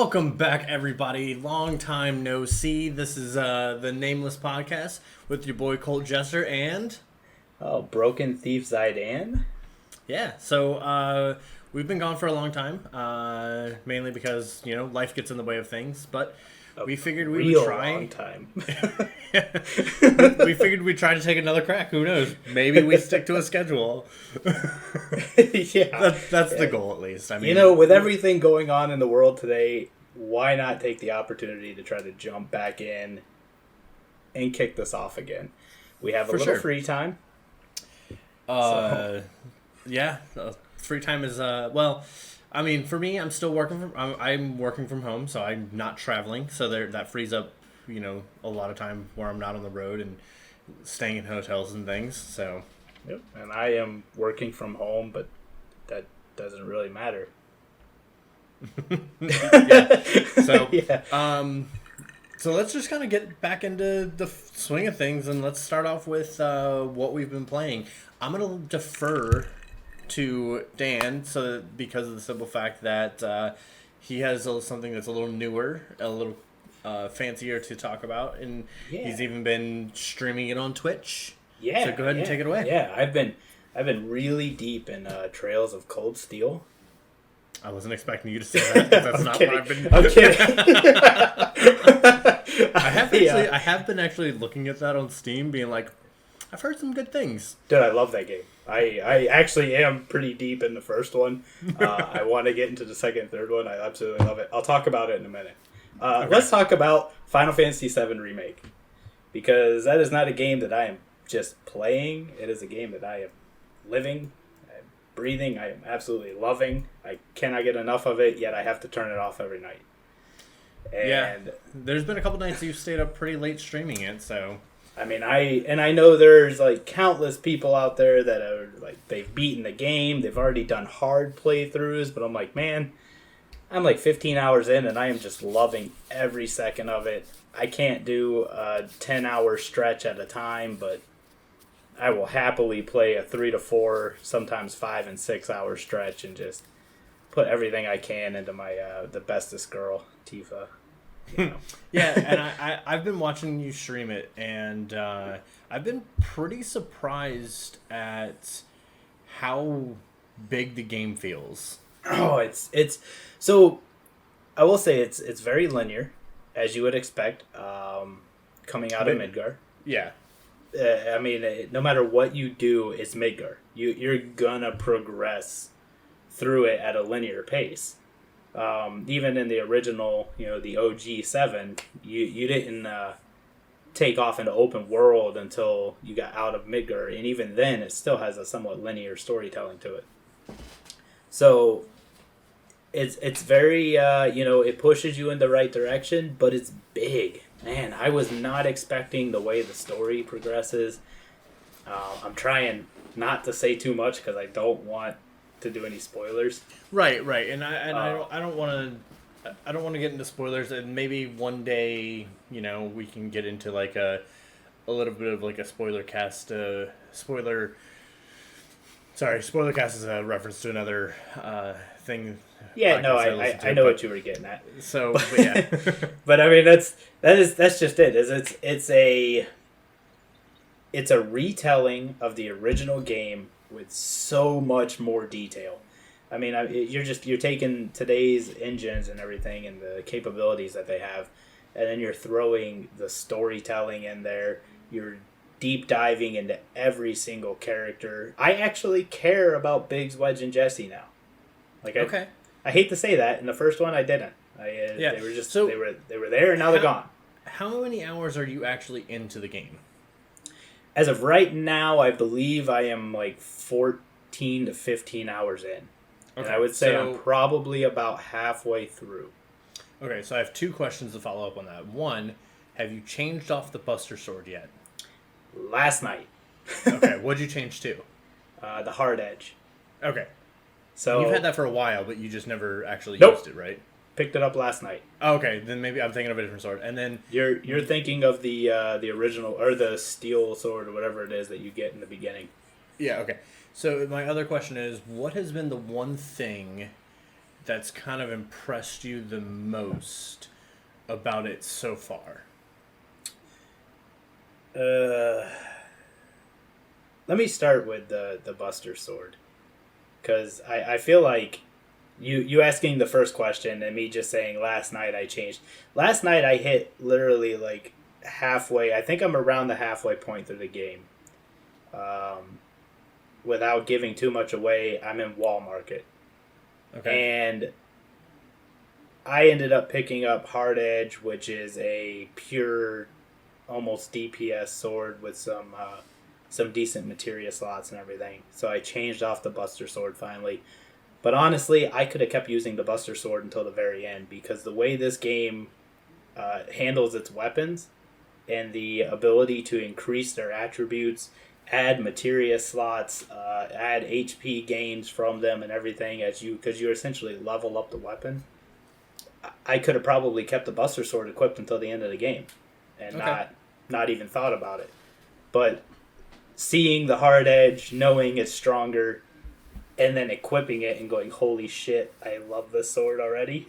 Welcome back, everybody. Long time no see. This is the Nameless podcast with your boy Colt Jester and... Broken Thief ZiDan? Yeah, so we've been gone for a long time, mainly because, life gets in the way of things, but we figured we would try... long time. we figured we'd try to take another crack. Who knows? Maybe we stick to a schedule. Yeah. That's the goal, at least. I mean, with everything going on in the world today, why not take the opportunity to try to jump back in and kick this off again? We have a little free time. Yeah, free time is I mean, for me, I'm still I'm working from home, so I'm not traveling, so that frees up a lot of time where I'm not on the road and staying in hotels and things. So yep. And I am working from home, but that doesn't really matter. Yeah. So yeah. So let's just kind of get back into the swing of things, and let's start off with what we've been playing. I'm going to defer to Dan, because of the simple fact that he has something that's a little newer, a little fancier to talk about, and he's even been streaming it on Twitch. Yeah. So go ahead and take it away. Yeah, I've been really deep in Trails of Cold Steel. I wasn't expecting you to say that. That's not kidding. what I've been. I'm kidding. I have been actually looking at that on Steam, being like, I've heard some good things. Dude, I love that game. I actually am pretty deep in the first one. I want to get into the second and third one. I absolutely love it. I'll talk about it in a minute. Okay. Let's talk about Final Fantasy VII Remake. Because that is not a game that I am just playing. It is a game that I am living, I am breathing, I am absolutely loving. I cannot get enough of it, yet I have to turn it off every night. And there's been a couple nights you've stayed up pretty late streaming it, so... I mean, I know there's countless people out there that are they've beaten the game, they've already done hard playthroughs, but I'm like, man, I'm 15 hours in and I am just loving every second of it. I can't do a 10-hour stretch at a time, but I will happily play a 3 to 4, sometimes 5 and 6 hour stretch and just put everything I can into my the bestest girl, Tifa. Yeah, and I've been watching you stream it, and I've been pretty surprised at how big the game feels. Oh, it's so I will say it's very linear, as you would expect, coming out of Midgar. Yeah. I mean, no matter what you do, it's Midgar. You're gonna progress through it at a linear pace. Even in the original, the OG 7, you didn't take off into open world until you got out of Midgar, and even then, it still has a somewhat linear storytelling to it. So, it's very, it pushes you in the right direction, but it's big. Man, I was not expecting the way the story progresses. I'm trying not to say too much because I don't want to do any spoilers. Right, and I don't want to get into spoilers, and maybe one day, we can get into a little bit of a spoiler cast. Spoiler cast is a reference to another thing. Yeah, no, I know what you were getting at. So, but yeah, but I mean that's just it. It's a retelling of the original game with so much more detail. I mean, you're taking today's engines and everything and the capabilities that they have, and then you're throwing the storytelling in there. You're deep diving into every single character. I actually care about Biggs, Wedge, and Jesse now. Okay. I hate to say that. In the first one, I didn't. They were just they were there and now they're gone. How many hours are you actually into the game? As of right now, I believe I am 14 to 15 hours in. Okay, and I would say I'm probably about halfway through. Okay, so I have two questions to follow up on that. One, have you changed off the Buster Sword yet? Last night. Okay, what'd you change to? The Hard Edge. Okay. So you've had that for a while, but you just never actually used it, right? Picked it up last night. Oh, okay, then maybe I'm thinking of a different sword. And then you're thinking of the original or the steel sword or whatever it is that you get in the beginning. Yeah. Okay. So my other question is, what has been the one thing that's kind of impressed you the most about it so far? Let me start with the Buster Sword, because I feel like you asking the first question and me just saying last night I changed. Last night I hit literally like halfway. I think I'm around the halfway point through the game. Without giving too much away, I'm in Wall Market. Okay. And I ended up picking up Hard Edge, which is a pure, almost DPS sword with some decent materia slots and everything. So I changed off the Buster Sword finally. But honestly, I could have kept using the Buster Sword until the very end, because the way this game handles its weapons and the ability to increase their attributes, add materia slots, add HP gains from them and everything, because you essentially level up the weapon. I could have probably kept the Buster Sword equipped until the end of the game and not even thought about it. But seeing the Hard Edge, knowing it's stronger, and then equipping it and going, holy shit, I love this sword already.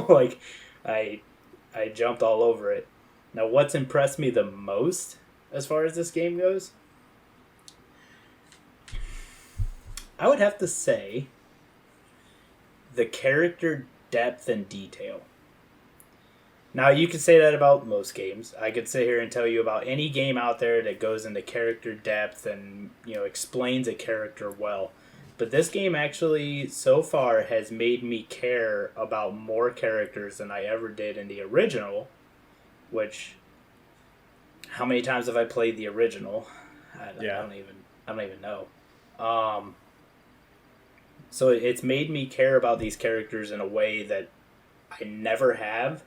Like, I jumped all over it. Now, what's impressed me the most as far as this game goes? I would have to say the character depth and detail. Now, you could say that about most games. I could sit here and tell you about any game out there that goes into character depth and, explains a character well. But this game actually, so far, has made me care about more characters than I ever did in the original, which, how many times have I played the original? I don't even know. So it's made me care about these characters in a way that I never have,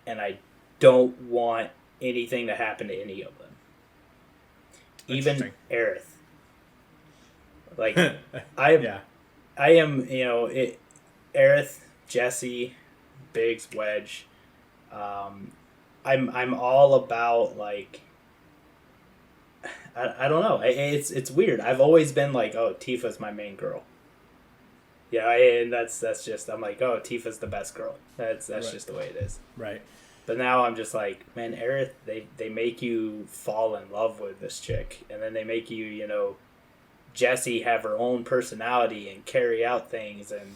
and I don't want anything to happen to any of them. Even Aerith. Like, I am, Aerith, Jesse, Biggs, Wedge. I'm all about, like, I don't know. It's weird. I've always been like, oh, Tifa's my main girl. Yeah, and that's just, I'm like, oh, Tifa's the best girl. That's right. Just the way it is. Right. But now I'm just like, man, Aerith, they make you fall in love with this chick, and then they make you, Jessie have her own personality and carry out things, and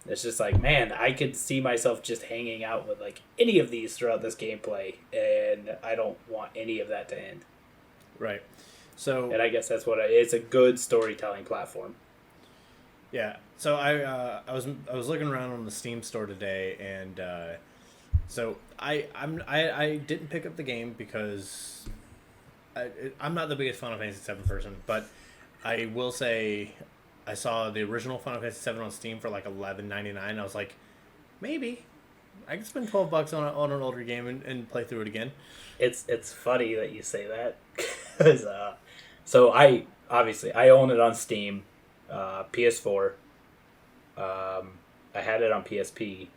it's just like, man, I could see myself just hanging out with like any of these throughout this gameplay, and I don't want any of that to end. Right. So, and I guess that's what it's a good storytelling platform. Yeah. So I was looking around on the Steam store today, and so I didn't pick up the game because I'm not the biggest Final Fantasy VII person, but I will say I saw the original Final Fantasy VII on Steam for like $11.99. I was like, maybe I could spend $12 on an older game and play through it again. It's funny that you say that, because so I own it on Steam, PS4. I had it on PSP.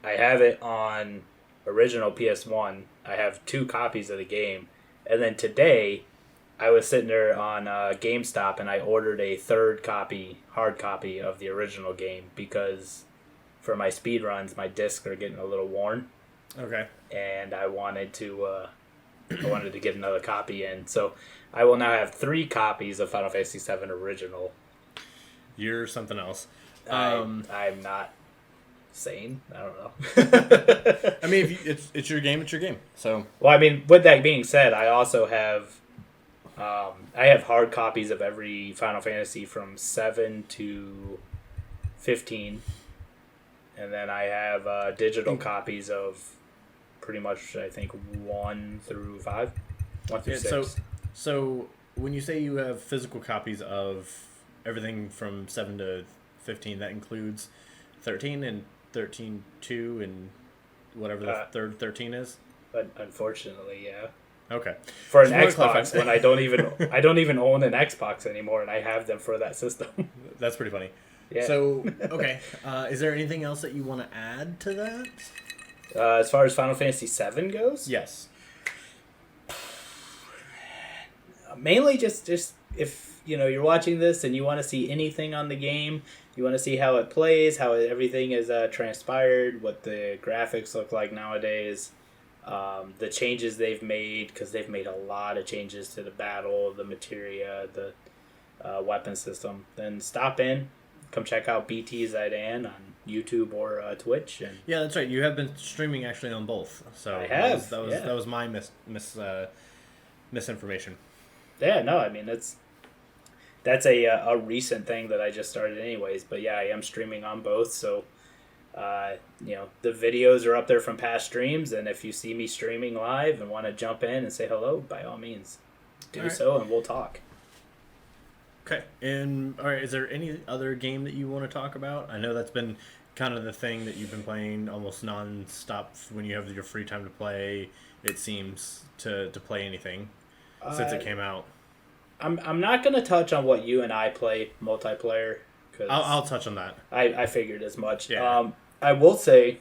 I have it on original PS1. I have 2 copies of the game, and then today I was sitting there on GameStop, and I ordered a 3rd copy, hard copy of the original game, because for my speed runs, my discs are getting a little worn. Okay. And I wanted to get another copy in, so I will now have 3 copies of Final Fantasy VII Original. You're something else. I'm not sane. I don't know. I mean, if it's your game, it's your game. So. Well, I mean, with that being said, I also have I have hard copies of every Final Fantasy from 7 to 15, and then I have digital copies of pretty much, I think, 1 through 5, 1 through 6. So when you say you have physical copies of everything from 7 to 15, that includes 13 and 13.2 and whatever the third 13 is? But unfortunately, yeah. Okay. For an Xbox, when I don't even own an Xbox anymore, and I have them for that system. That's pretty funny. Yeah. So, okay. Is there anything else that you want to add to that? As far as Final Fantasy VII goes? Yes. Mainly just if you're watching this and you want to see anything on the game, You want to see how it plays, how everything is transpired, what the graphics look like nowadays, the changes they've made, because they've made a lot of changes to the battle, the materia, the weapon system. Then stop in, come check out BT ZiDan on YouTube or Twitch. And yeah, that's right. You have been streaming actually on both. So I have. That was my misinformation. Yeah, no, I mean that's a recent thing that I just started anyways. But yeah, I am streaming on both. So the videos are up there from past streams, and if you see me streaming live and want to jump in and say hello, by all means, do so, and we'll talk. Okay. And all right, is there any other game that you want to talk about? I know that's been kind of the thing that you've been playing almost non-stop when you have your free time to play. It seems to play anything since it came out. I'm not going to touch on what you and I play multiplayer. Cause I'll touch on that. I figured as much. Yeah. I will say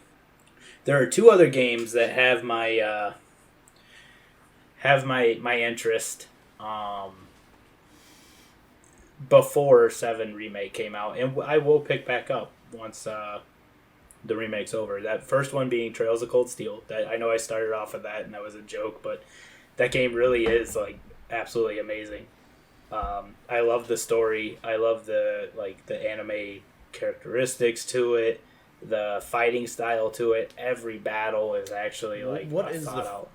there are two other games that have my interest. Before 7 Remake came out, and I will pick back up once the remake's over. That first one being Trails of Cold Steel. That I know I started off with that, and that was a joke, but that game really is like absolutely amazing. I love the story. I love the anime characteristics to it, the fighting style to it. Every battle is actually thought out.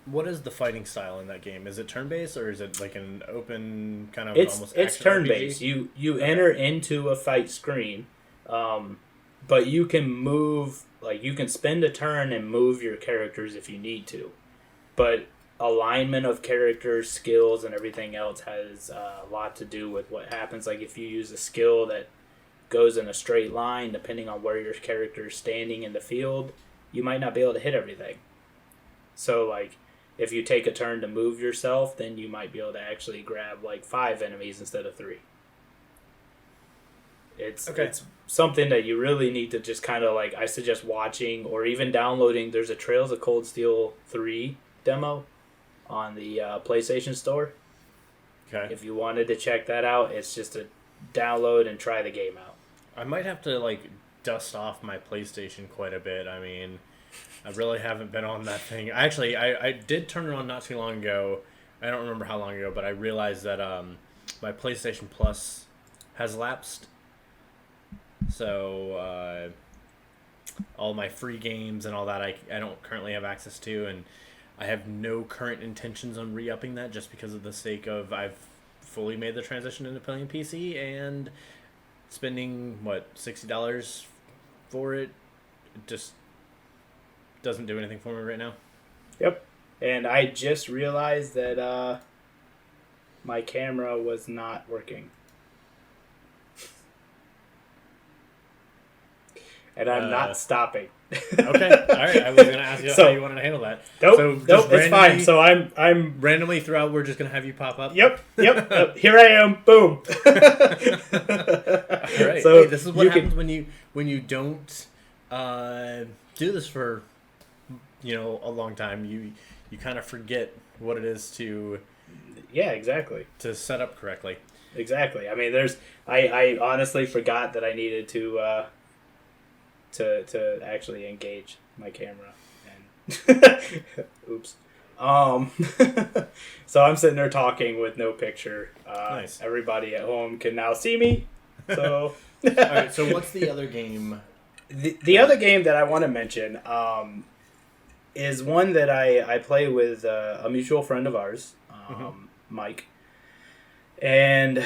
What is the fighting style in that game? Is it turn-based, or is it like an open kind of It's turn-based. You enter into a fight screen, but you can move, you can spend a turn and move your characters if you need to. But alignment of characters, skills, and everything else has a lot to do with what happens. Like if you use a skill that goes in a straight line, depending on where your character is standing in the field, you might not be able to hit everything. So if you take a turn to move yourself, then you might be able to actually grab 5 enemies instead of 3. It's something that you really need to just kind of I suggest watching or even downloading. There's a Trails of Cold Steel 3 demo on the PlayStation Store. Okay. If you wanted to check that out, it's just a download and try the game out. I might have to dust off my PlayStation quite a bit. I mean, I really haven't been on that thing. Actually, I did turn it on not too long ago. I don't remember how long ago, but I realized that my PlayStation Plus has lapsed. So all my free games and all that I don't currently have access to, and I have no current intentions on re-upping that just because of the sake of I've fully made the transition into playing PC, and spending, $60 for it just doesn't do anything for me right now. Yep. And I just realized that my camera was not working. And I'm not stopping. Okay. All right. I was going to ask you how you wanted to handle that. Nope. It's fine. So I'm randomly throughout. We're just going to have you pop up. Yep. Here I am. Boom. All right. So this is what happens when you don't do this for a long time. You kind of forget what it is to. Yeah. Exactly. To set up correctly. Exactly. I mean, I honestly forgot that I needed to actually engage my camera, and oops. So I'm sitting there talking with no picture. Nice. Everybody at home can now see me. So all right. So what's the other game? The other game that I want to mention is one that I play with a mutual friend of ours, Mike, and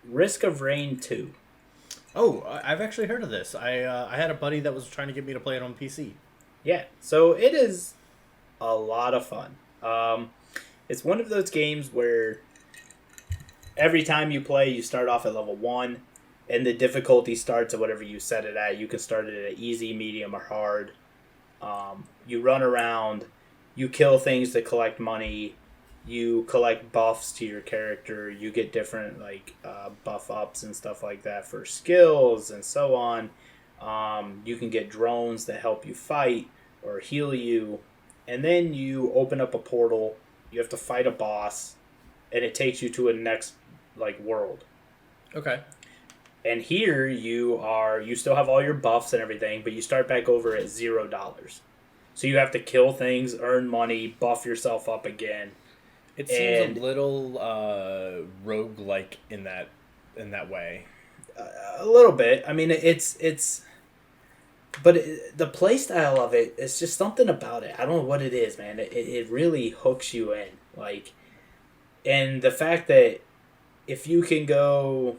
Risk of Rain 2. Oh, I've actually heard of this. I had a buddy that was trying to get me to play it on PC. Yeah, so it is a lot of fun. It's one of those games where every time you play, you start off at level 1, and the difficulty starts at whatever you set it at. You can start it at easy, medium, or hard. You run around, you kill things to collect money, you collect buffs to your character, you get different buff ups and stuff like that for skills and so on. You can get drones that help you fight or heal you, and then you open up a portal, you have to fight a boss, and it takes you to a next world. Okay. And here you still have all your buffs and everything, but you start back over at $0. So you have to kill things, earn money, buff yourself up again. It seems a little roguelike in that way. A little bit. I mean, but the play style of it is just something about it. I don't know what it is, man. It really hooks you in, like, and the fact that if you can go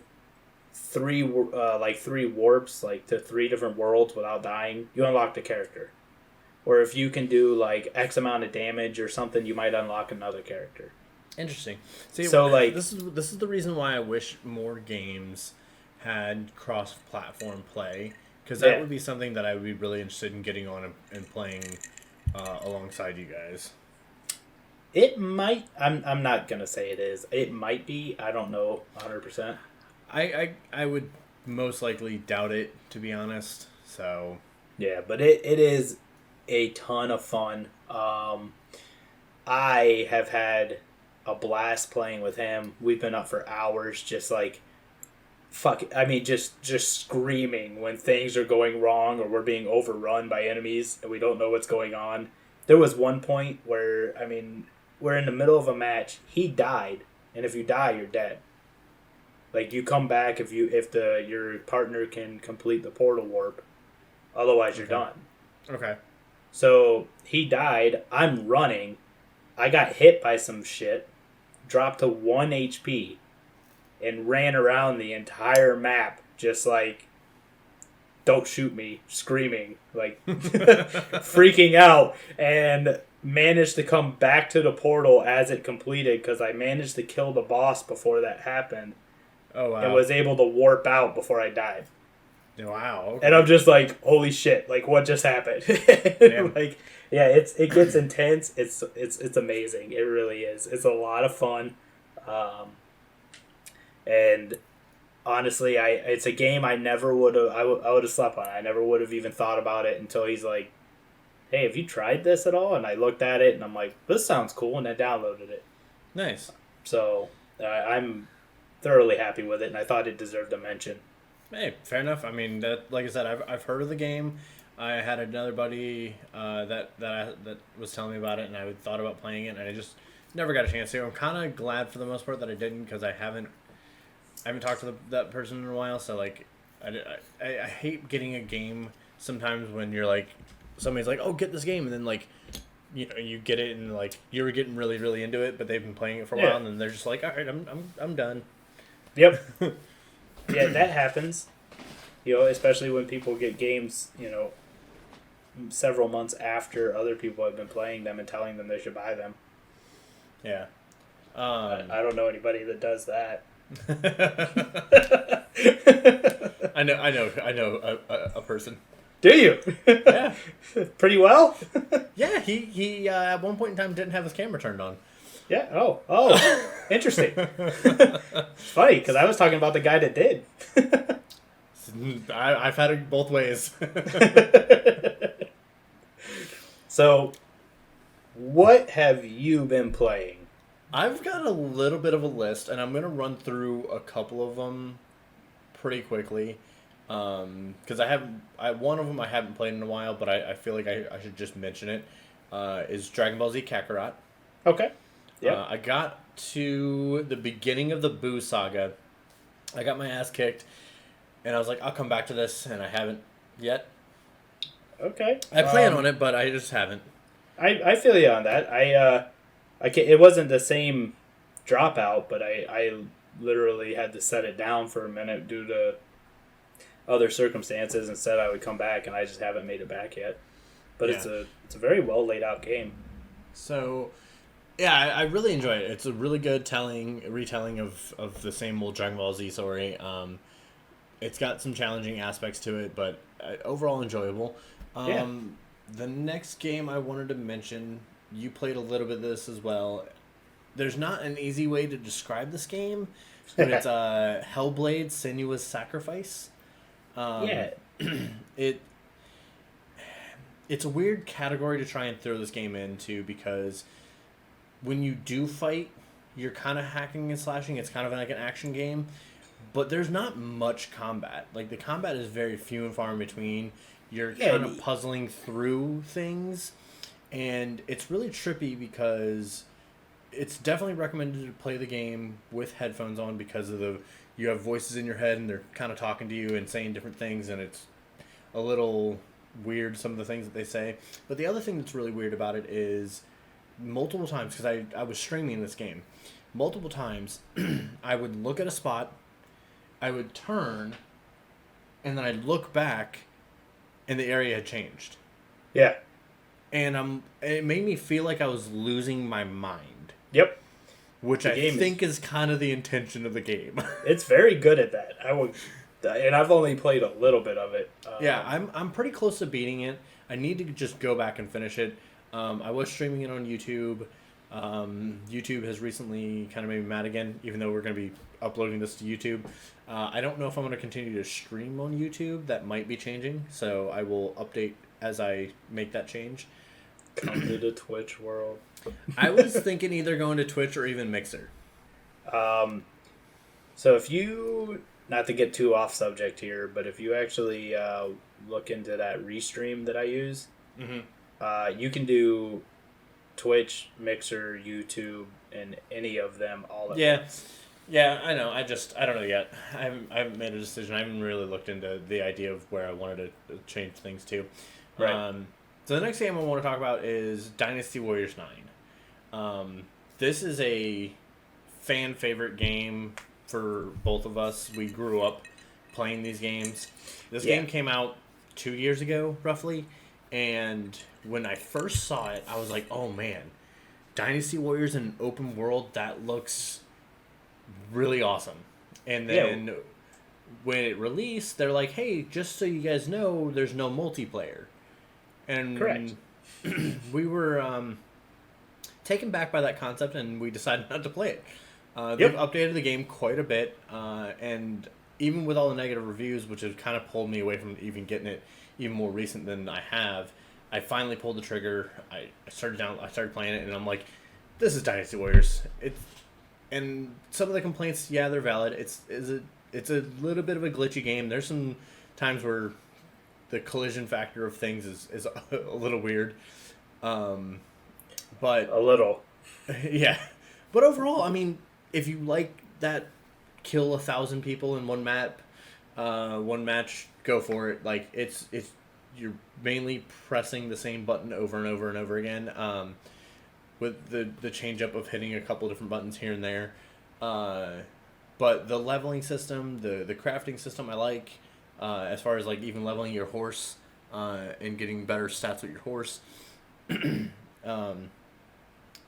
three warps, like to 3 different worlds without dying, you unlock the character. Or if you can do like X amount of damage or something, you might unlock another character. Interesting. See, so like this is the reason why I wish more games had cross-platform play, because that would be something that I would be really interested in getting on and playing alongside you guys. It might. I'm not gonna say it is. It might be. I don't know 100%. I would most likely doubt it, to be honest. So yeah, but it is a ton of fun. I have had a blast playing with him. We've been up for hours, just like just screaming when things are going wrong or we're being overrun by enemies and we don't know what's going on. There was one point where we're in the middle of a match. He died, and if you die, you're dead. Like, you come back if your partner can complete the portal warp. Otherwise, you're done. Okay. So he died. I'm running. I got hit by some shit, dropped to 1 HP, and ran around the entire map just like, don't shoot me, screaming, like freaking out, and managed to come back to the portal as it completed because I managed to kill the boss before that happened. Oh, wow. And was able to warp out before I died. Wow. Okay. And I'm just like, holy shit, like, what just happened? Like, yeah, it gets intense. It's amazing. It really is. It's a lot of fun. And honestly, it's a game I never would have, I would have slept on. I never would have even thought about it until he's like, hey, have you tried this at all? And I looked at it and I'm like, this sounds cool. And I downloaded it. Nice. So I'm thoroughly happy with it, and I thought it deserved a mention. Hey, fair enough. I mean, that, like I said, I've heard of the game. I had another buddy that was telling me about it, and I thought about playing it, and I just never got a chance to. I'm kind of glad for the most part that I didn't, because I haven't talked to that person in a while. So like, I hate getting a game sometimes when you're like, somebody's like, oh, get this game, and then like, you get it and like you're getting really really into it, but they've been playing it for a while, and then they're just like, all right, I'm done. Yep. Yeah, that happens. Especially when people get games, several months after other people have been playing them and telling them they should buy them. Yeah. I don't know anybody that does that. I know a person. Do you? Yeah. Pretty well? Yeah, he at one point in time didn't have his camera turned on. Yeah. Oh. Interesting. It's funny, because I was talking about the guy that did. I've had it both ways. So, what have you been playing? I've got a little bit of a list, and I'm going to run through a couple of them pretty quickly. Because one of them I haven't played in a while, but I feel like I should just mention it. Is Dragon Ball Z Kakarot. Okay. Yeah. I got to the beginning of the Boo saga. I got my ass kicked, and I was like, I'll come back to this, and I haven't yet. Okay. I plan on it, but I just haven't. I feel you on that. It wasn't the same dropout, but I literally had to set it down for a minute due to other circumstances and said I would come back, and I just haven't made it back yet. But it's a very well laid out game. So, yeah, I really enjoy it. It's a really good retelling of the same old Dragon Ball Z story. It's got some challenging aspects to it, but overall enjoyable. The next game I wanted to mention, you played a little bit of this as well. There's not an easy way to describe this game, but it's Hellblade: Senua's Sacrifice. It's a weird category to try and throw this game into, because when you do fight, you're kind of hacking and slashing. It's kind of like an action game, but there's not much combat. Like, the combat is very few and far in between. You're Yeah, kind of puzzling through things, and it's really trippy because it's definitely recommended to play the game with headphones on because of you have voices in your head and they're kind of talking to you and saying different things, and it's a little weird, some of the things that they say. But the other thing that's really weird about it is multiple times, because I was streaming this game, multiple times I would look at a spot, I would turn, and then I'd look back and the area had changed. Yeah. And it made me feel like I was losing my mind. Yep. Which I think is kind of the intention of the game. It's very good at that. And I've only played a little bit of it. Yeah, I'm pretty close to beating it. I need to just go back and finish it. I was streaming it on YouTube. YouTube has recently kind of made me mad again, even though we're going to be uploading this to YouTube. I don't know if I'm going to continue to stream on YouTube. That might be changing, so I will update as I make that change. Come to the Twitch world. I was thinking either going to Twitch or even Mixer. So if you, not to get too off subject here, but if you actually look into that Restream that I use, you can do Twitch, Mixer, YouTube, and any of them all at once. Yeah, I know. I don't know yet. I haven't made a decision. I haven't really looked into the idea of where I wanted to change things to. Right. So the next game I want to talk about is Dynasty Warriors 9. This is a fan favorite game for both of us. We grew up playing these games. This game came out 2 years ago, roughly, and when I first saw it, I was like, oh man, Dynasty Warriors in an open world, that looks really awesome. And then when it released, they're like, hey, just so you guys know, there's no multiplayer. And correct. We were taken back by that concept, and we decided not to play it. They've updated the game quite a bit, and even with all the negative reviews, which have kind of pulled me away from even getting it even more recent than I have, I finally pulled the trigger. I started playing it, and I'm like, this is Dynasty Warriors. And some of the complaints, they're valid. It's a little bit of a glitchy game. There's some times where the collision factor of things is a little weird. But a little. Yeah. But overall, I mean, if you like that kill 1,000 people in one match, go for it. Like, it's you're mainly pressing the same button over and over and over again, with the change up of hitting a couple different buttons here and there. But the leveling system, the crafting system, I like, as far as like even leveling your horse, and getting better stats with your horse.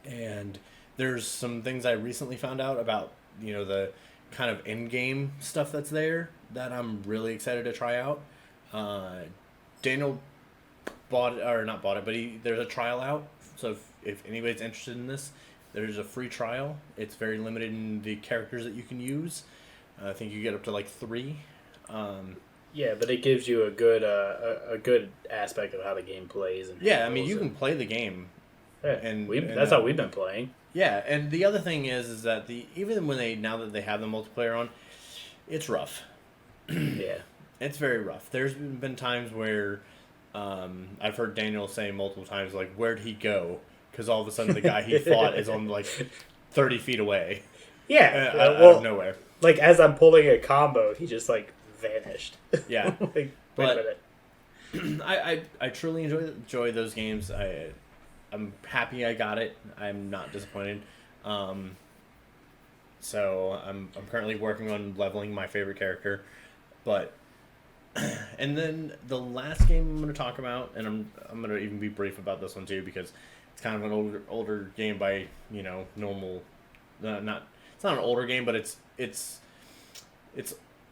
And there's some things I recently found out about, the kind of in-game stuff that's there that I'm really excited to try out. Daniel bought it, or not bought it, but there's a trial out. So if anybody's interested in this, there's a free trial. It's very limited in the characters that you can use. I think you get up to like 3. Yeah, but it gives you a good aspect of how the game plays. And I mean, you can play the game. Yeah, and that's how we've been playing. Yeah, and the other thing is that even when now that they have the multiplayer on, it's rough. Yeah. It's very rough. There's been times where I've heard Daniel say multiple times, like, where'd he go? Because all of a sudden the guy he fought is on, like, 30 feet away. Yeah. Out of nowhere. Like, as I'm pulling a combo, he just, like, vanished. Yeah. Like, wait but a minute. I truly enjoy those games. I'm happy I got it. I'm not disappointed. So I'm currently working on leveling my favorite character. But and then the last game I'm going to talk about, and I'm going to even be brief about this one too, because it's kind of an older game by normal. It's not an older game, but it's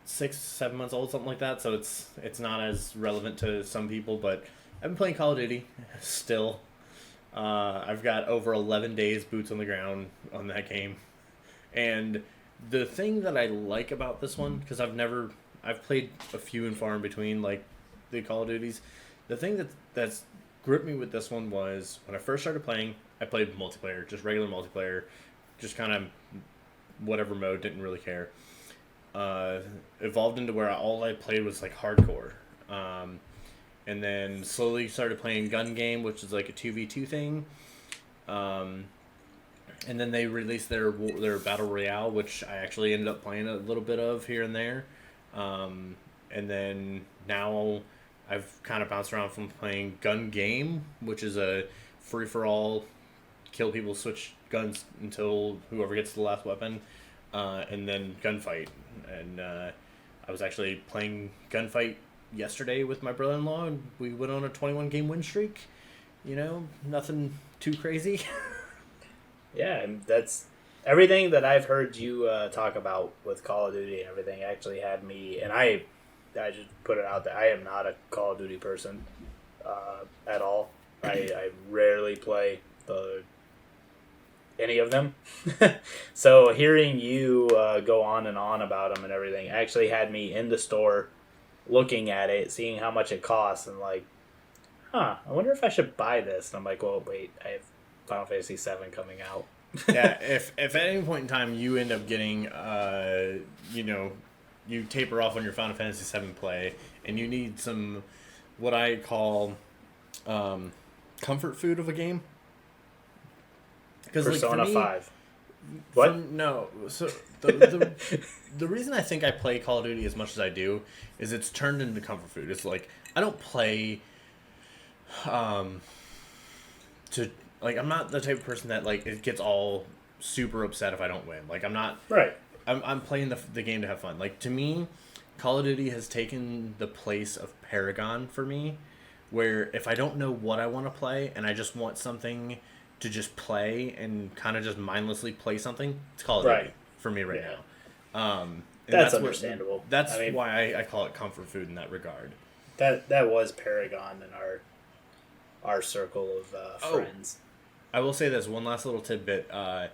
6-7 months old, something like that. So it's not as relevant to some people. But I've been playing Call of Duty still. I've got over 11 days boots on the ground on that game, and the thing that I like about this one, because I've played a few and far in between, like the Call of Duties. The thing that's gripped me with this one was when I first started playing, I played multiplayer, just regular multiplayer, just kind of whatever mode, didn't really care. evolved into where all I played was like hardcore. And then slowly started playing gun game, which is like a 2v2 thing. And then they released their battle royale, which I actually ended up playing a little bit of here and there. And then now I've kind of bounced around from playing gun game, which is a free for all, kill people, switch guns until whoever gets the last weapon, and then gunfight. And I was actually playing gunfight yesterday with my brother-in-law, and we went on a 21 game win streak. You know, nothing too crazy. Yeah, and that's everything that I've heard you talk about with Call of Duty and everything actually had me, and I just put it out there. I am not a Call of Duty person at all. I rarely play any of them. So hearing you go on and on about them and everything actually had me in the store looking at it, seeing how much it costs, and like, I wonder if I should buy this. And I'm like, well, wait, I have Final Fantasy VII coming out. Yeah, if at any point in time you end up getting, you taper off on your Final Fantasy VII play, and you need some, what I call, comfort food of a game. Persona 5. What? No. So the reason I think I play Call of Duty as much as I do is it's turned into comfort food. It's like I don't play to like I'm not the type of person that like it gets all super upset if I don't win. Like I'm not right. I'm playing the game to have fun. Like to me, Call of Duty has taken the place of Paragon for me, where if I don't know what I want to play and I just want something to just play and kind of just mindlessly play something, it's Call of Duty for me right now. That's understandable. That's why I call it comfort food in that regard. That was Paragon in our circle of friends. I will say this one last little tidbit. I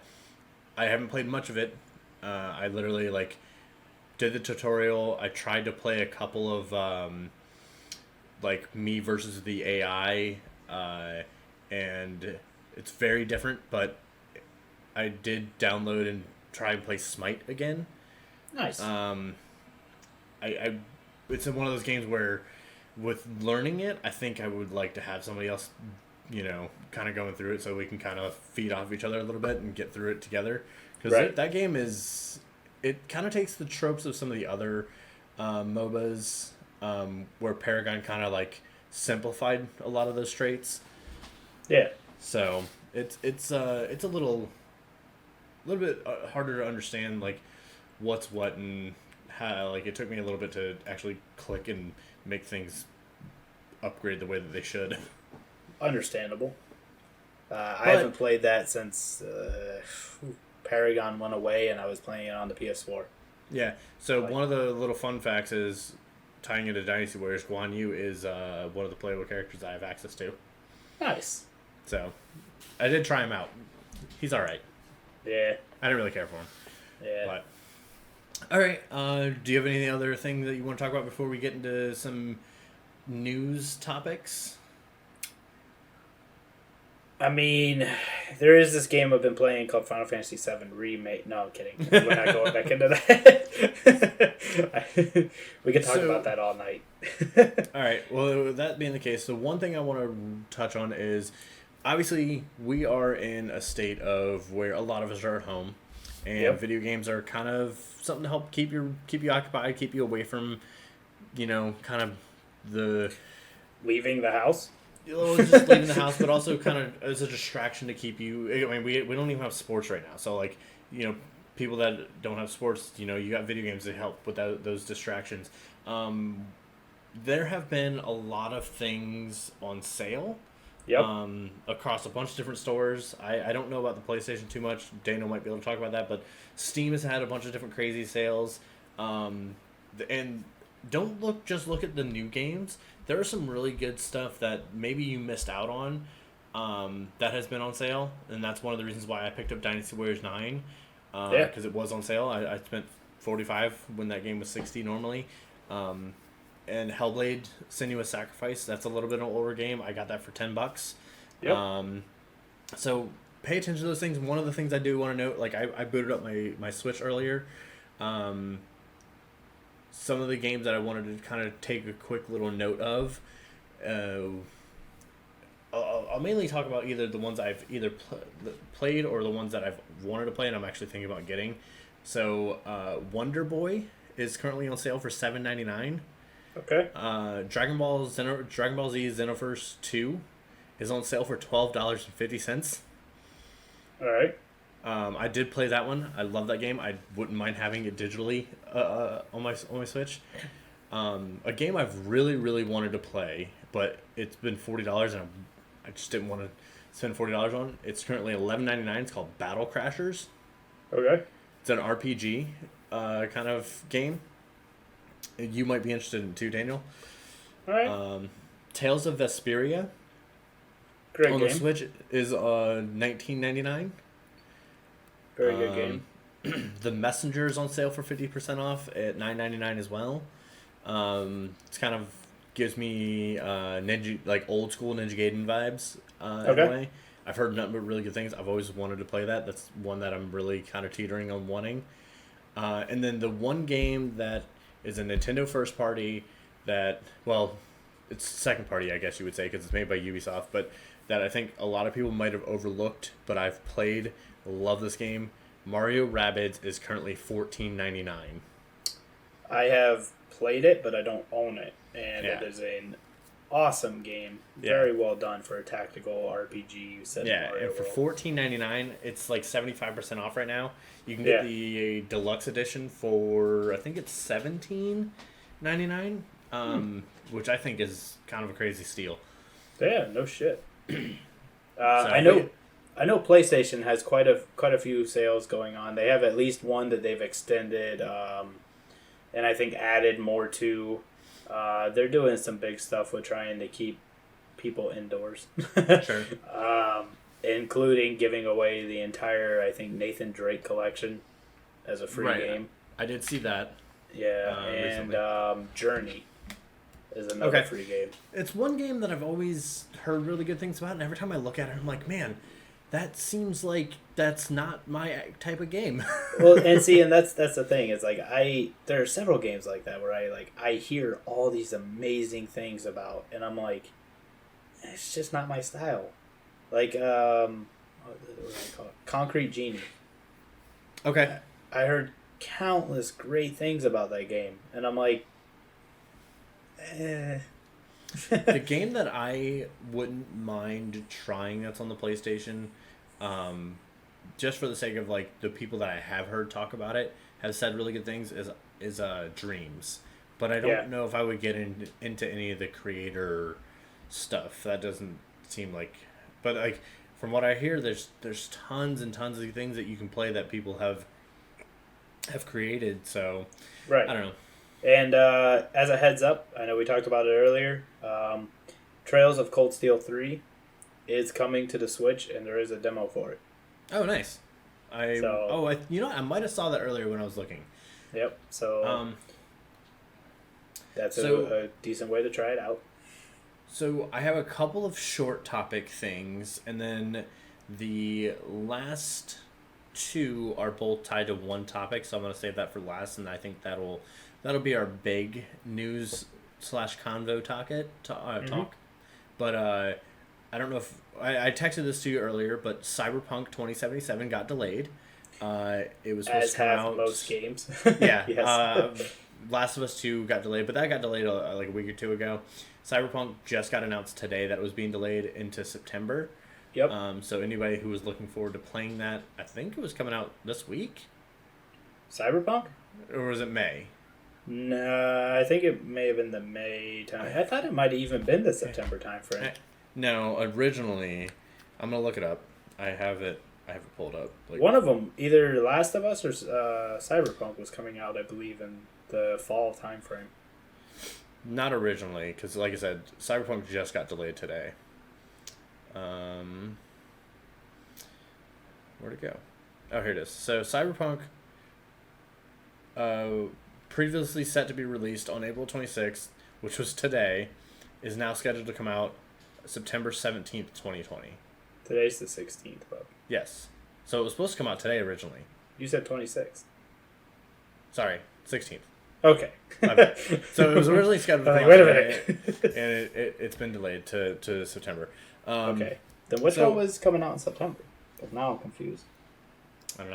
haven't played much of it. I literally did the tutorial. I tried to play a couple of me versus the AI, and it's very different. But I did download and try and play Smite again. Nice. It's one of those games where, with learning it, I think I would like to have somebody else, kind of going through it so we can kind of feed off each other a little bit and get through it together. Because that game it kind of takes the tropes of some of the other MOBAs, where Paragon kind of simplified a lot of those traits. Yeah. So it's a little bit harder to understand what's what and how it took me a little bit to actually click and make things upgrade the way that they should. Understandable. I haven't played that since Paragon went away and I was playing it on the PS4. Yeah, so one of the little fun facts is, tying into Dynasty Warriors, Guan Yu is one of the playable characters I have access to. Nice. So, I did try him out. He's alright. Yeah. I didn't really care for him. Yeah. But, alright, do you have any other thing that you want to talk about before we get into some news topics? I mean, there is this game I've been playing called Final Fantasy VII Remake. No, I'm kidding. We're not going back into that. We can talk about that all night. Alright, well, with that being the case, the one thing I want to touch on is, obviously, we are in a state of where a lot of us are at home, and video games are kind of something to help keep you occupied, keep you away from, kind of the... Leaving the house? Just leaving the house, but also kind of as a distraction to keep you... I mean, we don't even have sports right now, so, people that don't have sports, you got video games that help with those distractions. There have been a lot of things on sale. Yep. Across a bunch of different stores. I don't know about the PlayStation too much. Dano might be able to talk about that, but Steam has had a bunch of different crazy sales. And don't look at the new games. There are some really good stuff that maybe you missed out on that has been on sale, and that's one of the reasons why I picked up Dynasty Warriors 9 because it was on sale. I spent $45 when that game was $60 normally. And Hellblade: Senua's Sacrifice, that's a little bit of an older game. I got that for $10. Yep. So pay attention to those things. One of the things I do want to note, I booted up my Switch earlier, some of the games that I wanted to kind of take a quick little note of. I'll mainly talk about either the ones I've either played or the ones that I've wanted to play and I'm actually thinking about getting. So, Wonder Boy is currently on sale for $7.99. Okay. Dragon Ball Z Xenoverse 2 is on sale for $12.50. All right. I did play that one. I love that game. I wouldn't mind having it digitally on my Switch. A game I've really, really wanted to play, but it's been $40 and I just didn't want to spend $40 on. It's currently $11.99. It's called Battle Crashers. Okay. It's an RPG kind of game. You might be interested in it too, Daniel. All right. Tales of Vesperia Great on game. the Switch is $19.99. Very good game. The Messenger is on sale for 50% off at $9.99 as well. It's kind of gives me Ninja, like old school Ninja Gaiden vibes in a way. I've heard nothing but really good things. I've always wanted to play that. That's one that I'm really kind of teetering on wanting. And then the one game that is a Nintendo first party that, well, it's second party, I guess you would say, because it's made by Ubisoft, but that I think a lot of people might have overlooked, but I've played, love this game. Mario Rabbids is currently $14.99. I have played it, but I don't own it, and Yeah. it is an awesome game. Yeah. Very well done for a tactical RPG set in Yeah, Mario and for World. $14.99, it's like 75% off right now. You can Yeah. get the deluxe edition for, I think it's $17.99, which I think is kind of a crazy steal. Yeah, no shit. So, I know PlayStation has quite a few sales going on. They have at least one that they've extended, and I think added more to. They're doing some big stuff with trying to keep people indoors. Sure. Including giving away the entire, I think, Nathan Drake collection as a free Right. game. I did see that. Yeah, and Journey is another free game. It's one game that I've always heard really good things about, and every time I look at it, I'm like, man, that seems like that's not my type of game. Well, and that's the thing. It's like there are several games like that where I hear all these amazing things about, and I'm like, it's just not my style. Like what do I call it? Concrete Genie. Okay. I heard countless great things about that game, and I'm like, The game that I wouldn't mind trying that's on the PlayStation, just for the sake of like the people that I have heard talk about it have said really good things is Dreams, but I don't know if I would get into any of the creator stuff. That doesn't seem like, but like from what I hear, there's tons and tons of things that you can play that people have created. So right. I don't know. And as a heads up, I know we talked about it earlier. Trails of Cold Steel 3 is coming to the Switch, and there is a demo for it. Oh, nice. I might have saw that earlier when I was looking. Yep. So that's a decent way to try it out. So I have a couple of short topic things, and then the last two are both tied to one topic. So I'm going to save that for last, and I think that'll be our big news / convo talk. But I don't know if I texted this to you earlier, but Cyberpunk 2077 got delayed. It was supposed to come out. Most games. Yeah. Yes. Last of Us 2 got delayed, but that got delayed like a week or two ago. Cyberpunk just got announced today that it was being delayed into September. Yep. So anybody who was looking forward to playing that, I think it was coming out this week. Cyberpunk? Or was it May? No, I think it may have been the May time. I thought it might have even been the September time frame. No, originally, I'm gonna look it up. I have it pulled up. One of them, either Last of Us or Cyberpunk, was coming out, I believe, in the fall time frame. Not originally, because like I said, Cyberpunk just got delayed today. Where'd it go? Oh, here it is. So Cyberpunk, previously set to be released on April 26th, which was today, is now scheduled to come out September 17th, 2020. Today's the 16th, Bob. Yes. So it was supposed to come out today originally. You said 26th. Sorry, 16th. Okay. Okay. So it was originally scheduled to come wait out a minute. and it's been delayed to September. Okay. Then which one was coming out in September? Because now I'm confused. I don't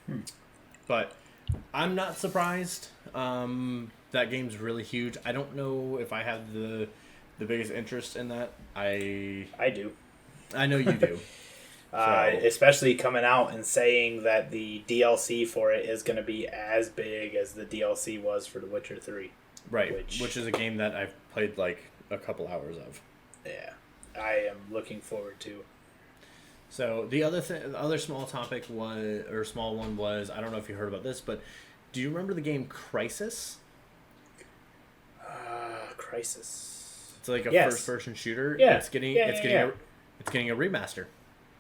know. But I'm not surprised. That game's really huge. I don't know if I have the biggest interest in that. I do. I know you do. So. Especially coming out and saying that the DLC for it is going to be as big as the DLC was for The Witcher 3. Right, which is a game that I've played like a couple hours of. Yeah, I am looking forward to. So the other small topic small one was, I don't know if you heard about this, but do you remember the game Crysis? Crysis. It's like a first-person shooter. Yeah, it's getting a remaster.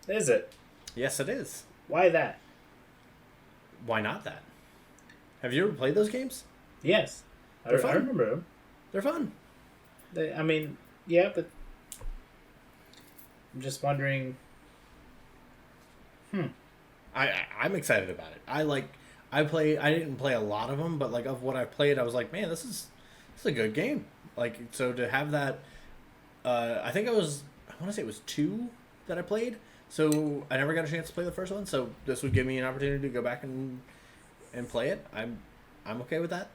Is it? Yes, it is. Why that? Why not that? Have you ever played those games? Yes. I remember them. They're fun. Yeah, but I'm just wondering. I'm excited about it. I didn't play a lot of them, but like of what I've played, I was like, man, this is a good game. Like, so to have that, I want to say it was 2 that I played. So I never got a chance to play the first one. So this would give me an opportunity to go back and play it. I'm okay with that.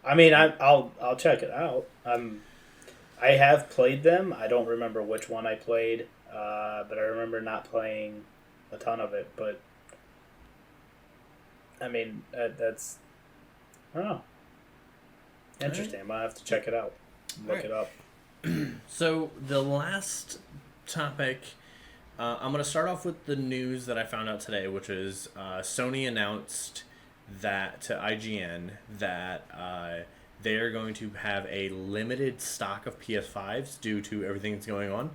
I mean, I'll check it out. I have played them. I don't remember which one I played, but I remember not playing a ton of it. But I mean, that's I don't know. Interesting. I'm gonna have to check it out. Look it up. So the last topic. I'm going to start off with the news that I found out today, which is Sony announced that to IGN that they are going to have a limited stock of PS5s due to everything that's going on.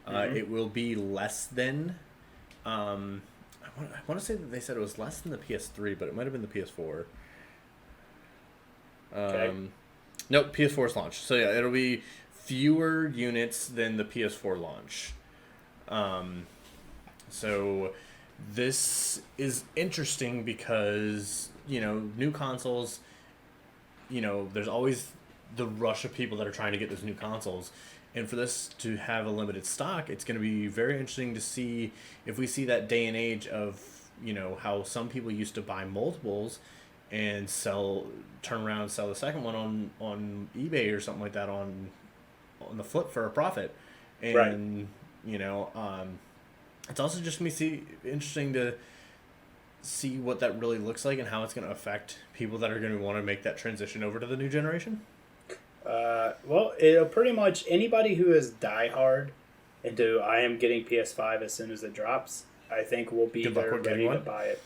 It will be less than... I want to say that they said it was less than the PS3, but it might have been the PS4. Okay. Nope, PS4's launch. So yeah, it'll be fewer units than the PS4 launch. So this is interesting because, new consoles, there's always the rush of people that are trying to get those new consoles. And for this to have a limited stock, it's going to be very interesting to see if we see that day and age of, how some people used to buy multiples and turn around and sell the second one on eBay or something like that on the flip for a profit. And, right. It's also just going to be interesting to see what that really looks like and how it's going to affect people that are going to want to make that transition over to the new generation. Well, it'll pretty much anybody who is diehard into I am getting PS5 as soon as it drops, I think will be there ready to buy it.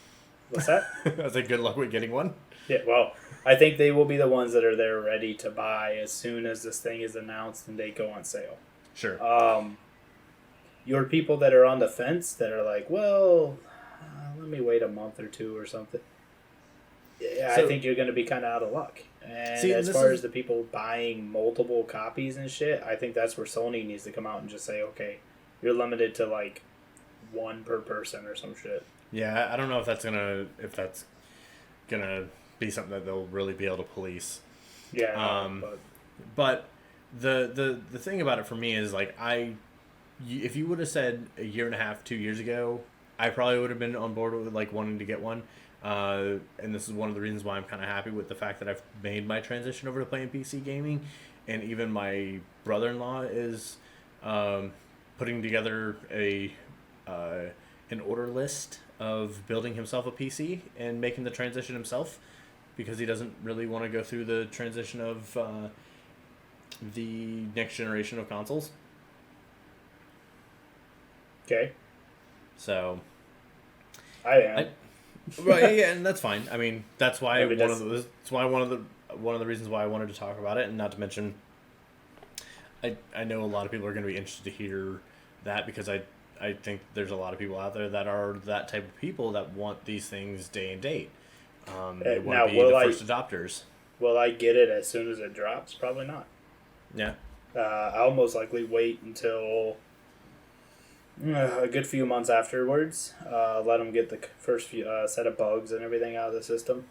What's that? I was like, good luck with getting one. Yeah, well, I think they will be the ones that are there ready to buy as soon as this thing is announced and they go on sale. Sure. Your people that are on the fence that are like, well, let me wait a month or 2 or something. Yeah, I think you're going to be kind of out of luck. And as far as the people buying multiple copies and shit, I think that's where Sony needs to come out and just say, okay, you're limited to like 1 per person or some shit. Yeah, I don't know if that's gonna be something that they'll really be able to police. Yeah. But the thing about it for me is like if you would have said a year and a half, 2 years ago, I probably would have been on board with like wanting to get one. And this is one of the reasons why I'm kind of happy with the fact that I've made my transition over to playing PC gaming. And even my brother-in-law is putting together an order list of building himself a PC and making the transition himself because he doesn't really want to go through the transition of the next generation of consoles. Okay. So I am. Right, yeah, and that's fine. I mean, that's why one of the reasons why I wanted to talk about it, and not to mention, I know a lot of people are going to be interested to hear that because I think there's a lot of people out there that are that type of people that want these things day and date. They want to be the first adopters. Will I get it as soon as it drops? Probably not. Yeah. I'll most likely wait until a good few months afterwards. Let them get the first few set of bugs and everything out of the system.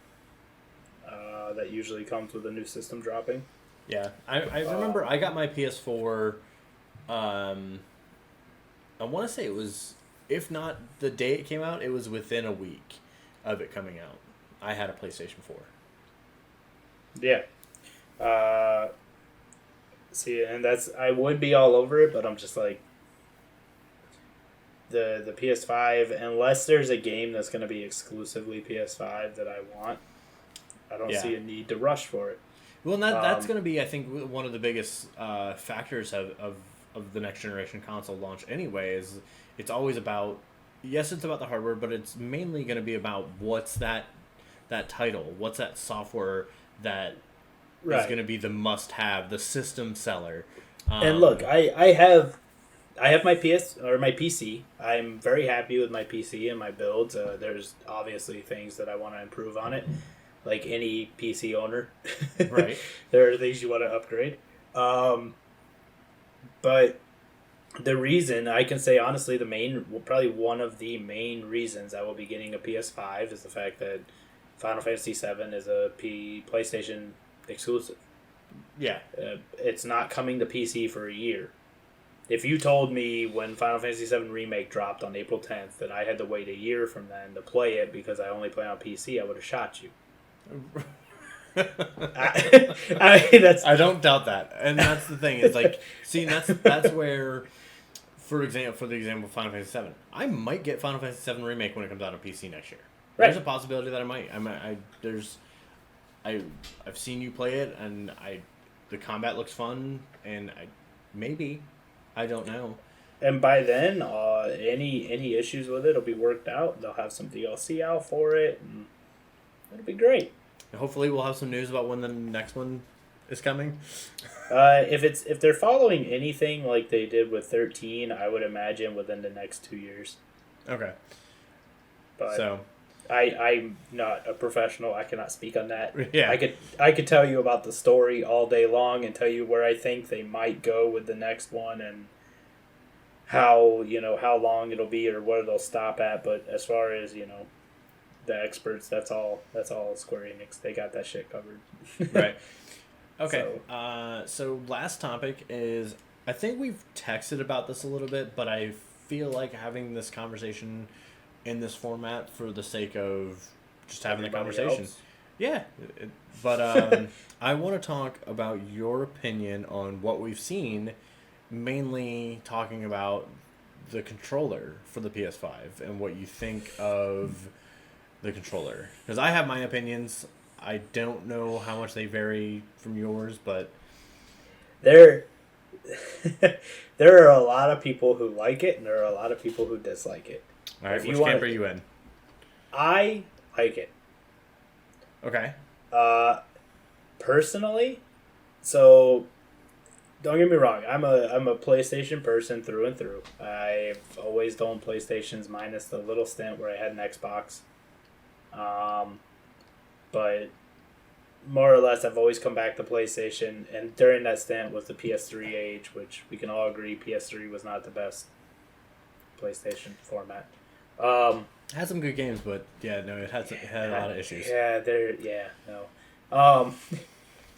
that usually comes with a new system dropping. Yeah, I remember I got my PS4. I want to say it was, if not the day it came out, it was within a week of it coming out. I had a PlayStation 4. Yeah. See, and I would be all over it, but I'm just like, the PS5, unless there's a game that's going to be exclusively PS5 that I want, I don't see a need to rush for it. Well, that's going to be, I think, one of the biggest factors of the next generation console launch anyway, is it's always about, yes, it's about the hardware, but it's mainly going to be about what's that title, what's that software that is going to be the must-have, the system seller. And look, I have my my PC. I'm very happy with my PC and my builds. There's obviously things that I want to improve on it, like any PC owner. Right. There are things you want to upgrade. But the reason, I can say honestly, probably one of the main reasons I will be getting a PS5 is the fact that Final Fantasy VII is a PlayStation exclusive. Yeah. It's not coming to PC for a year. If you told me when Final Fantasy VII Remake dropped on April 10th that I had to wait a year from then to play it because I only play on PC, I would have shot you. I don't doubt that, and that's the thing. It's like, see, that's where, for the example of Final Fantasy VII, I might get Final Fantasy VII Remake when it comes out on PC next year. Right. There's a possibility that I might. I've seen you play it, and the combat looks fun, and maybe, I don't know. And by then, any issues with it will be worked out. They'll have some DLC out for it, and it'll be great. Hopefully, we'll have some news about when the next one is coming. If they're following anything like they did with 13, I would imagine within the next 2 years. Okay. But so, I'm not a professional. I cannot speak on that. Yeah. I could tell you about the story all day long and tell you where I think they might go with the next one and how long it'll be or where they'll stop at. But as far as the experts, that's all Square Enix. They got that shit covered. Right. Okay. So last topic is, I think we've texted about this a little bit, but I feel like having this conversation in this format for the sake of just having a conversation. Else. Yeah. But I want to talk about your opinion on what we've seen, mainly talking about the controller for the PS5 and what you think of the controller. Because I have my opinions. I don't know how much they vary from yours, but there are a lot of people who like it, and there are a lot of people who dislike it. All right, which camp are you in? I like it. Okay. Personally, so don't get me wrong. I'm a PlayStation person through and through. I've always done PlayStations minus the little stint where I had an Xbox. But more or less, I've always come back to PlayStation, and during that stint was the PS3 age, which we can all agree PS3 was not the best PlayStation format. It had some good games, but yeah, no, it had a lot of issues.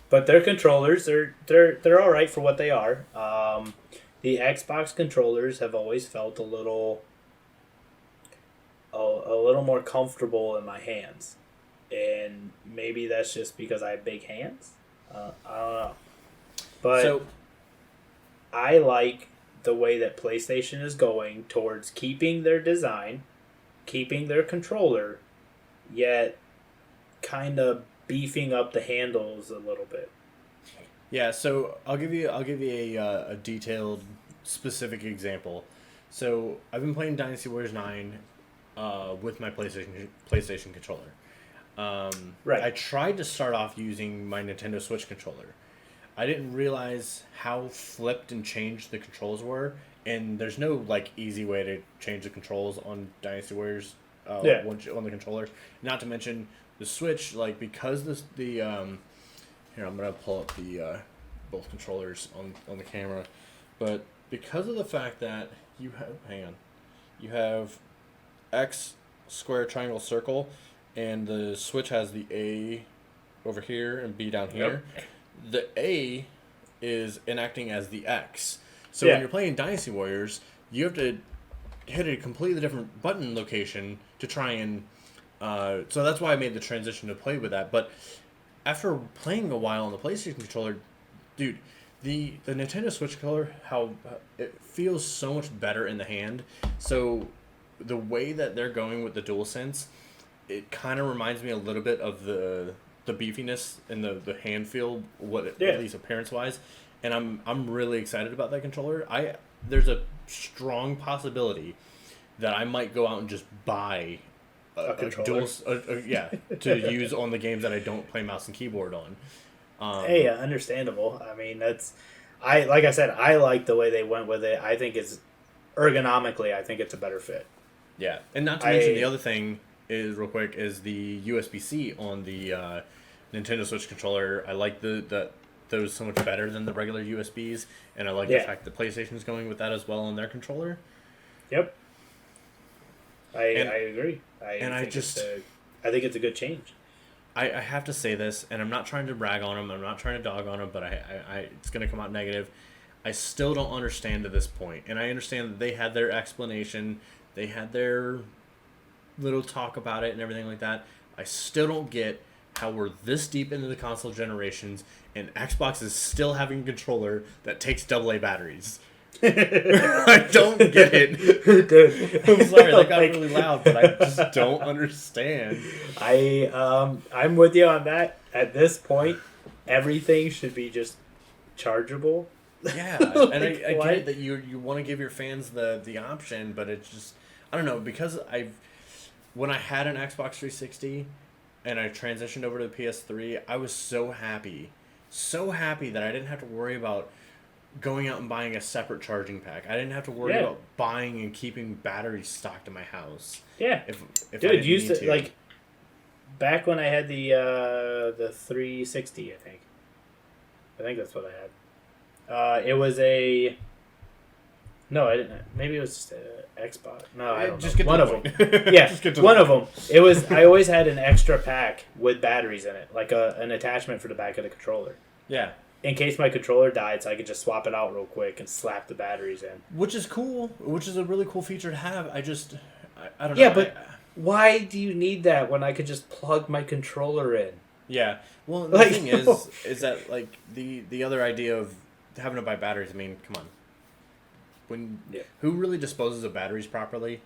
But their controllers, they're all right for what they are. The Xbox controllers have always felt a little more comfortable in my hands. And maybe that's just because I have big hands. I don't know. But I like the way that PlayStation is going towards keeping their design, keeping their controller, yet kind of beefing up the handles a little bit. Yeah, so I'll give you a detailed, specific example. So I've been playing Dynasty Warriors 9 with my PlayStation controller. Right. I tried to start off using my Nintendo Switch controller. I didn't realize how flipped and changed the controls were, and there's no easy way to change the controls on Dynasty Warriors on the controller. Not to mention the Switch, because here I'm gonna pull up the both controllers on the camera, but because of the fact that you have X, square, triangle, circle. And the Switch has the A, over here and B down here. The A is enacting as the X. So when you're playing Dynasty Warriors, you have to hit a completely different button location to try and... so that's why I made the transition to play with that. But after playing a while on the PlayStation controller, dude, the Nintendo Switch controller, how it feels so much better in the hand. So the way that they're going with the DualSense, it kind of reminds me a little bit of the beefiness and the hand feel, at least appearance wise. And I'm really excited about that controller. There's a strong possibility that I might go out and just buy a controller, to use on the games that I don't play mouse and keyboard on. Understandable. I mean, like I said, I like the way they went with it. I think it's ergonomically, I think it's a better fit. Yeah, and not to mention the other thing is real quick is the USB-C on the Nintendo Switch controller. I like those so much better than the regular USBs, and I like the fact that PlayStation's going with that as well on their controller. Yep. I agree. I think it's a good change. I have to say this, and I'm not trying to brag on them. I'm not trying to dog on them, but it's going to come out negative. I still don't understand to this point, and I understand that they had their explanation, they had their little talk about it and everything like that. I still don't get how we're this deep into the console generations, and Xbox is still having a controller that takes AA batteries. I don't get it. Dude. I'm sorry, that got really loud, but I just don't understand. I'm with you on that. At this point, everything should be just chargeable. Yeah, and I get that you want to give your fans the option, but it's just, I don't know, because when I had an Xbox 360 and I transitioned over to the PS3, I was so happy that I didn't have to worry about going out and buying a separate charging pack. I didn't have to worry about buying and keeping batteries stocked in my house. Yeah. If Dude, I didn't used need to, like, back when I had the 360, I think that's what I had. It was a... No, I didn't. Maybe it was just an Xbox. No, I don't know. One of them. Yeah, one of them. It was. I always had an extra pack with batteries in it, like an attachment for the back of the controller. Yeah. In case my controller died, so I could just swap it out real quick and slap the batteries in. Which is cool. Which is a really cool feature to have. I don't know. Yeah, but why do you need that when I could just plug my controller in? Yeah. Well, the thing is that, like, the other idea of having to buy batteries, I mean, come on. Who really disposes of batteries properly?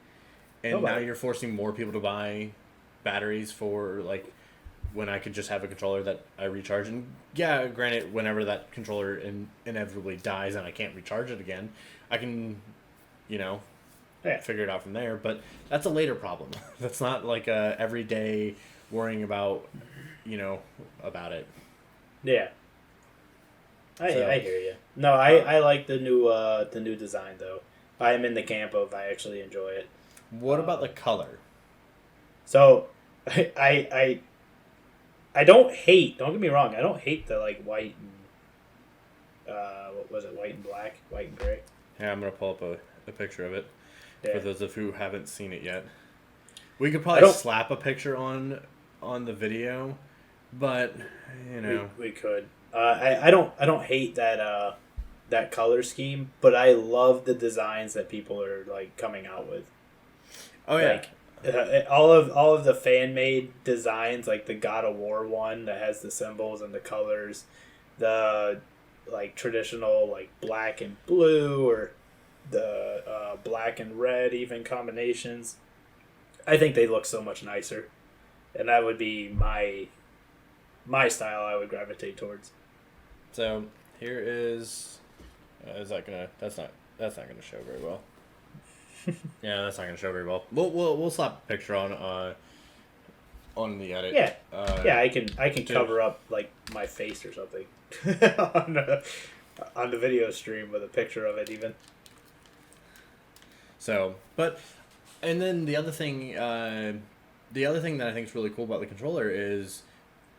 And now you're forcing more people to buy batteries for, like, when I could just have a controller that I recharge. And yeah, granted, whenever that controller inevitably dies and I can't recharge it again, I can, figure it out from there. But that's a later problem. That's not like a everyday worrying about, about it. Yeah. I hear you. No, I like the new design though. I am in the camp of I actually enjoy it. What about the color? So, I don't hate. Don't get me wrong. I don't hate the like white and what was it? White and black, white and gray. Yeah, I'm gonna pull up a picture of it for those of who haven't seen it yet. We could probably slap a picture on the video, but we could. I don't hate that color scheme, but I love the designs that people are like coming out with. Oh yeah, all of the fan made designs, like the God of War one that has the symbols and the colors, the like traditional like black and blue or the black and red even combinations. I think they look so much nicer, and that would be my style. I would gravitate towards. So here is that's not gonna show very well. Yeah, that's not gonna show very well. We'll slap a picture on the edit. Yeah, I can cover up like my face or something on the video stream with a picture of it even. So, and then the other thing that I think is really cool about the controller is.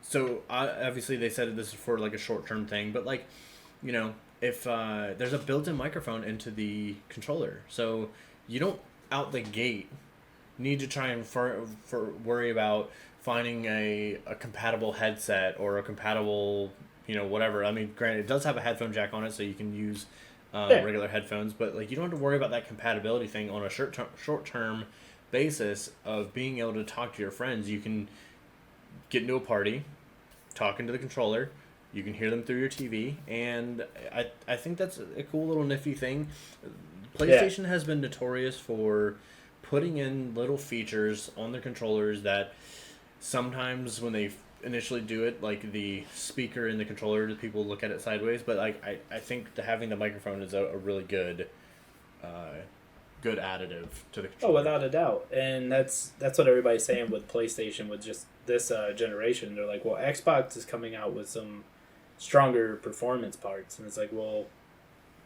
So, obviously, they said this is for, like, a short-term thing, but, like, if there's a built-in microphone into the controller, so you don't, out the gate, need to try and worry about finding a compatible headset or a compatible, whatever. I mean, granted, it does have a headphone jack on it, so you can use regular headphones, but like you don't have to worry about that compatibility thing on a short term basis of being able to talk to your friends. You can get into a party, talk into the controller. You can hear them through your TV, and I think that's a cool little nifty thing. PlayStation has been notorious for putting in little features on their controllers that sometimes when they initially do it, like the speaker in the controller, people look at it sideways. But like I think having the microphone is a really good additive to the controller. Oh, without a doubt. And that's what everybody's saying with PlayStation, with just this generation. They're like, well, Xbox is coming out with some stronger performance parts. And it's like, well,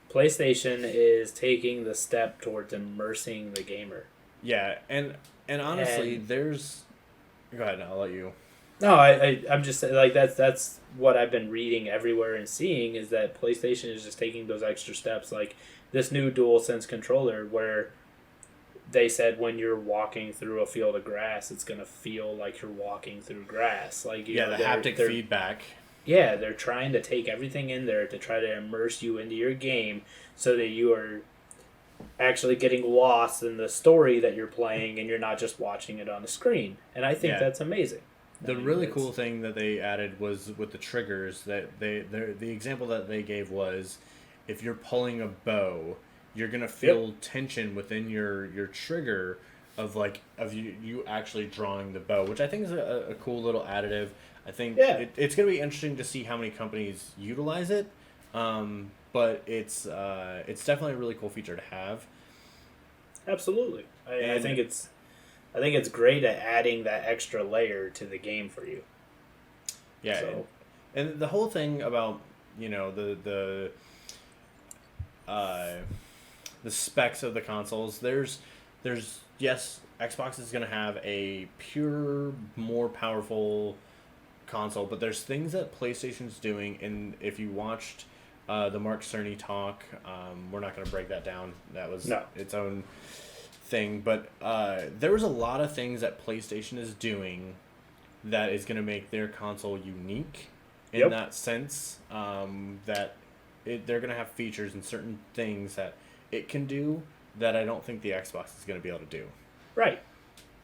PlayStation is taking the step towards immersing the gamer. Yeah, and honestly, there's... Go ahead, I'll let you... No, I'm just like that's what I've been reading everywhere and seeing is that PlayStation is just taking those extra steps, like this new DualSense controller where they said when you're walking through a field of grass, it's gonna feel like you're walking through grass. Like the haptic feedback. Yeah, they're trying to take everything in there to try to immerse you into your game so that you are actually getting lost in the story that you're playing and you're not just watching it on a screen. And I think that's amazing. The really cool thing that they added was with the triggers that the example that they gave was if you're pulling a bow, you're gonna feel tension within your trigger of you actually drawing the bow, which I think is a cool little additive. I think it's gonna be interesting to see how many companies utilize it, but it's definitely a really cool feature to have. Absolutely, I think it's great at adding that extra layer to the game for you. Yeah, so. And the whole thing about the specs of the consoles. There's yes, Xbox is going to have a pure, more powerful console, but there's things that PlayStation's doing, and if you watched the Mark Cerny talk, we're not going to break that down. That was its own thing, but there was a lot of things that PlayStation is doing that is going to make their console unique in that sense, that they're going to have features and certain things that it can do that I don't think the Xbox is going to be able to do. Right.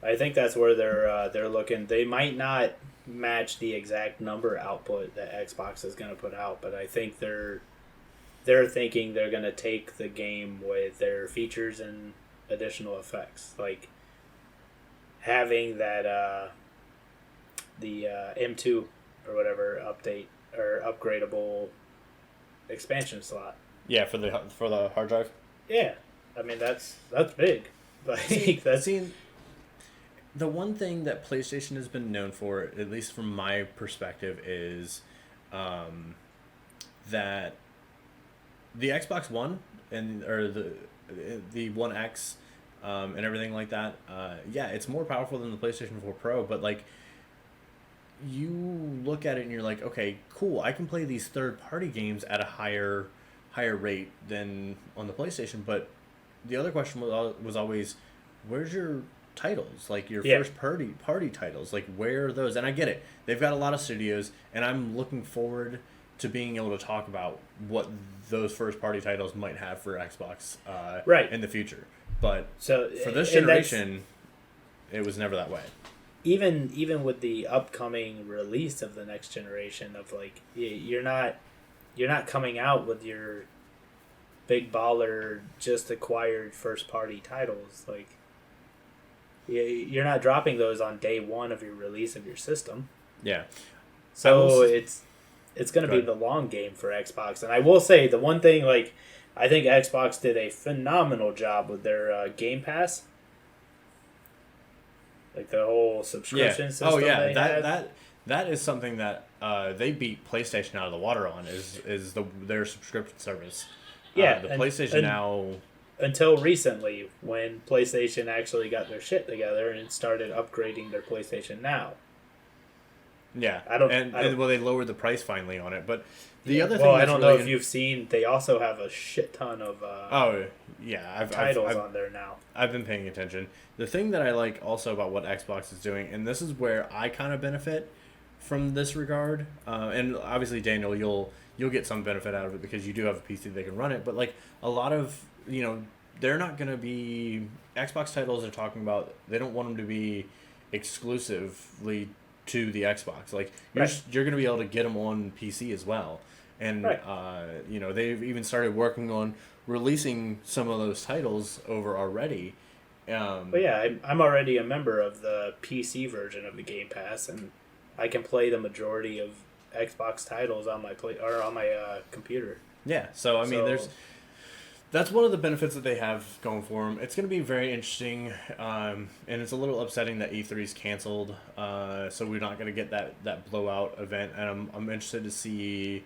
I think that's where they're looking. They might not match the exact number output that Xbox is going to put out, but I think they're thinking they're going to take the game with their features and additional effects, like having that the M2 or whatever update or upgradable expansion slot. Yeah, for the hard drive. Yeah, I mean that's big. Like the one thing that PlayStation has been known for, at least from my perspective, is that the Xbox One or the One X and everything like that. It's more powerful than the PlayStation 4 Pro, but like you look at it and you're like, okay, cool, I can play these third-party games at a higher rate than on the PlayStation. But the other question was always, where's your titles, like your first party titles, like where are those? And I get it, they've got a lot of studios, and I'm looking forward to being able to talk about what those first party titles might have for Xbox in the future. But for this generation, it was never that way. Even with the upcoming release of the next generation, of like you're not coming out with your big baller just acquired first party titles. Like you're not dropping those on day one of your release of your system. Yeah. So it's going to be the long game for Xbox. And I will say the one thing, like, I think Xbox did a phenomenal job with their Game Pass. Like the whole subscription system. Oh yeah, that is something that they beat PlayStation out of the water on is their subscription service. Yeah, the PlayStation Now. Until recently, when PlayStation actually got their shit together and started upgrading their PlayStation Now. Yeah, I don't. and well, they lowered the price finally on it, but the other thing. Well, I that's don't really know if you've seen. They also have a shit ton of oh yeah, titles on there now. I've been paying attention. The thing that I like also about what Xbox is doing, and this is where I kind of benefit from this regard, and obviously Daniel, you'll get some benefit out of it because you do have a PC that can run it. But like a lot of they're not going to be Xbox titles they're talking about. They don't want them to be exclusively to the Xbox. Like you're going to be able to get them on PC as well. And they've even started working on releasing some of those titles over already. But yeah, I'm already a member of the PC version of the Game Pass, and I can play the majority of Xbox titles on my computer. Yeah, so I mean, that's one of the benefits that they have going for them. It's going to be very interesting, and it's a little upsetting that E3's canceled. So we're not going to get that blowout event, and I'm interested to see.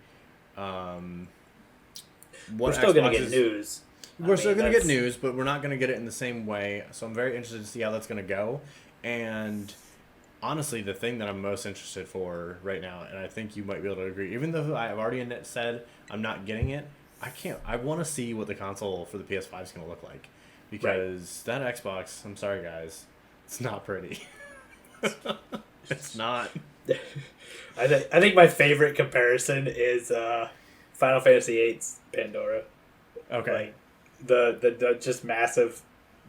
We're still going to get news. We're still going to get news, but we're not going to get it in the same way. So I'm very interested to see how that's going to go. And honestly, the thing that I'm most interested for right now, and I think you might be able to agree, even though I've already said I'm not getting it, I want to see what the console for the PS5 is going to look like. Because that Xbox, I'm sorry guys, it's not pretty. It's not. I think my favorite comparison is Final Fantasy VIII's Pandora. Okay. Like the just massive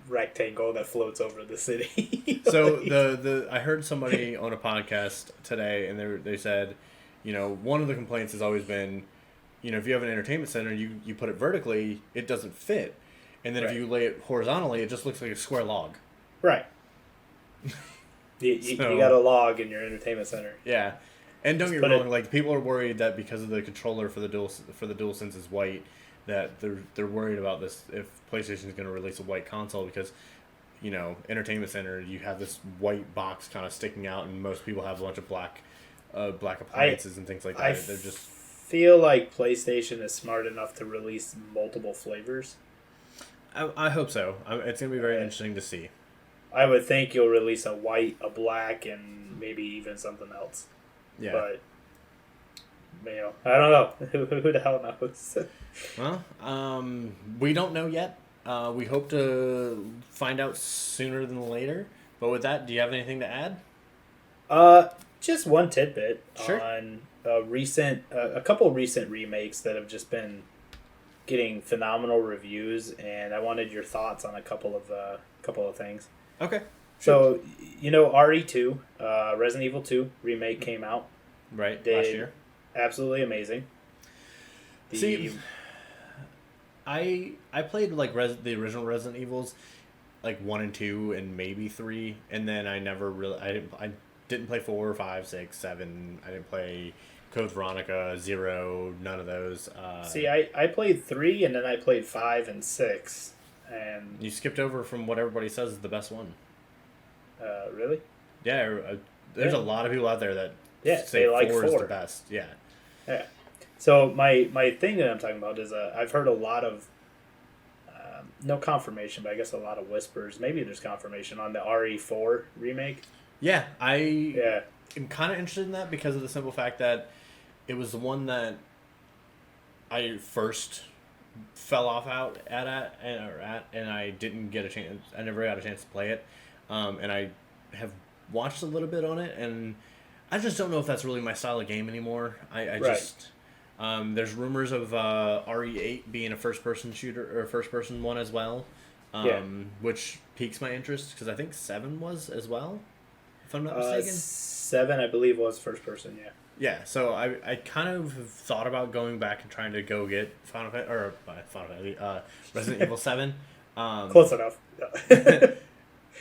rectangle that floats over the city. So the I heard somebody on a podcast today, and they said, one of the complaints has always been, if you have an entertainment center, you put it vertically, it doesn't fit, and then if you lay it horizontally, it just looks like a square log. Right. You got a log in your entertainment center. Yeah, and don't get me wrong. Like people are worried that because of the controller for the DualSense is white, that they're worried about this if PlayStation is going to release a white console because, entertainment center you have this white box kind of sticking out, and most people have a bunch of black appliances and things like that. They're just feel like PlayStation is smart enough to release multiple flavors. I hope so. It's going to be very interesting to see. I would think you'll release a white, a black, and maybe even something else. Yeah. But, I don't know. Who the hell knows? Well, we don't know yet. We hope to find out sooner than later. But with that, do you have anything to add? Just one tidbit Sure. on a couple recent remakes that have just been getting phenomenal reviews, and I wanted your thoughts on a couple of things. Okay. So, RE2, Resident Evil 2 remake came out. Right, last year. Absolutely amazing. See, I played like the original Resident Evils, like 1 and 2 and maybe 3, and then I didn't play 4, 5, 6, 7. I didn't play Code Veronica, 0, none of those. See, I played 3 and then I played 5 and 6. And you skipped over from what everybody says is the best one. Really? Yeah, there's a lot of people out there that say they like 4 4 is the best. Yeah. Yeah. So my thing that I'm talking about is I've heard a lot of no confirmation, but I guess a lot of whispers. Maybe there's confirmation on the RE4 remake. Yeah, I am kind of interested in that because of the simple fact that it was the one that I first fell off and I didn't get a chance. I never got a chance to play it, and I have watched a little bit on it, and I just don't know if that's really my style of game anymore. Just there's rumors of RE8 being a first-person shooter or a first-person one as well, which piques my interest because I think 7 was as well, if I'm not mistaken. 7, I believe, was first-person. Yeah. Yeah, so I kind of have thought about going back and trying to go get Resident Evil 7. Close enough. But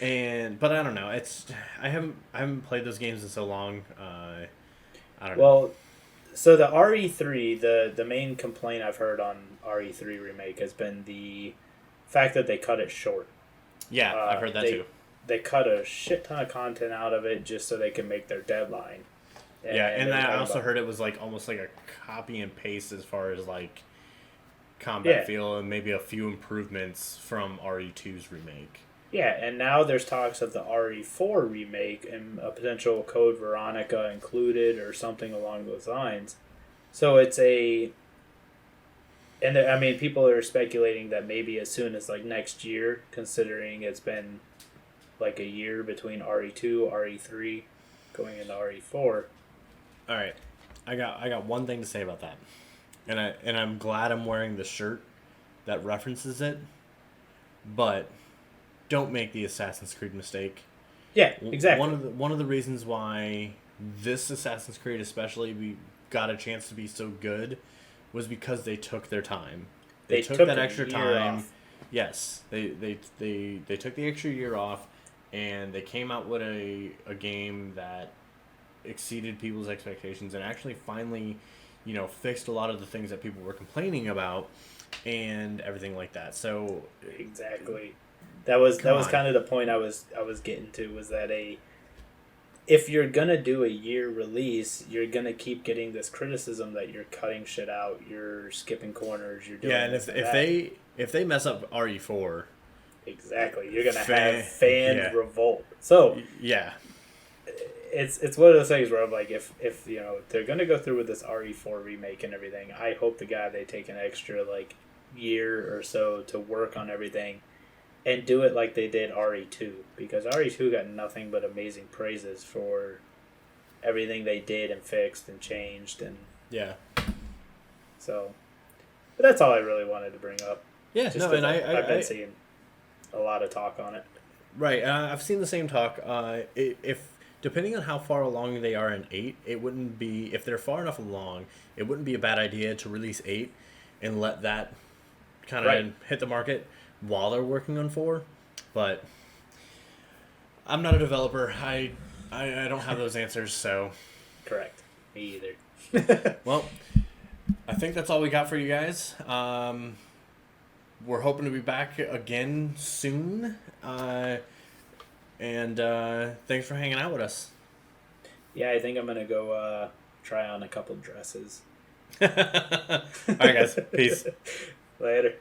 I don't know. I haven't played those games in so long. I don't know. Well, so the RE3, the main complaint I've heard on RE3 remake has been the fact that they cut it short. Yeah, I've heard that too. They cut a shit ton of content out of it just so they can make their deadline. And I also heard it was like almost like a copy and paste as far as like combat feel and maybe a few improvements from RE2's remake. Yeah, and now there's talks of the RE4 remake and a potential Code Veronica included or something along those lines. So it's a, and I mean, people are speculating that maybe as soon as like next year, considering it's been like a year between RE2, RE3, going into RE4. All right, I got one thing to say about that, and I'm glad I'm wearing the shirt that references it, but don't make the Assassin's Creed mistake. Yeah, exactly. One of the reasons why this Assassin's Creed especially we got a chance to be so good was because they took their time. They took that extra time. Off. Yes, they took the extra year off, and they came out with a game that exceeded people's expectations and actually finally, fixed a lot of the things that people were complaining about and everything like that. So exactly. That was kind of the point I was getting to, was that if you're gonna do a year release, you're gonna keep getting this criticism that you're cutting shit out, you're skipping corners, you're doing and if they mess up RE4, exactly, you're gonna have fan revolt. So yeah, it's one of those things where I'm like, if they're gonna go through with this RE4 remake and everything, I hope to God they take an extra like year or so to work on everything. And do it like they did RE2, because RE2 got nothing but amazing praises for everything they did and fixed and changed, and so. But that's all I really wanted to bring up. Yeah, just and I've been seeing a lot of talk on it. Right, I've seen the same talk. If depending on how far along they are in 8, it wouldn't be, if they're far enough along, it wouldn't be a bad idea to release 8 and let that kind of hit the market while they're working on 4, but I'm not a developer. I don't have those answers, so. Correct. Me either. Well, I think that's all we got for you guys. We're hoping to be back again soon, and thanks for hanging out with us. Yeah, I think I'm gonna go try on a couple dresses. All right, guys. Peace. Later.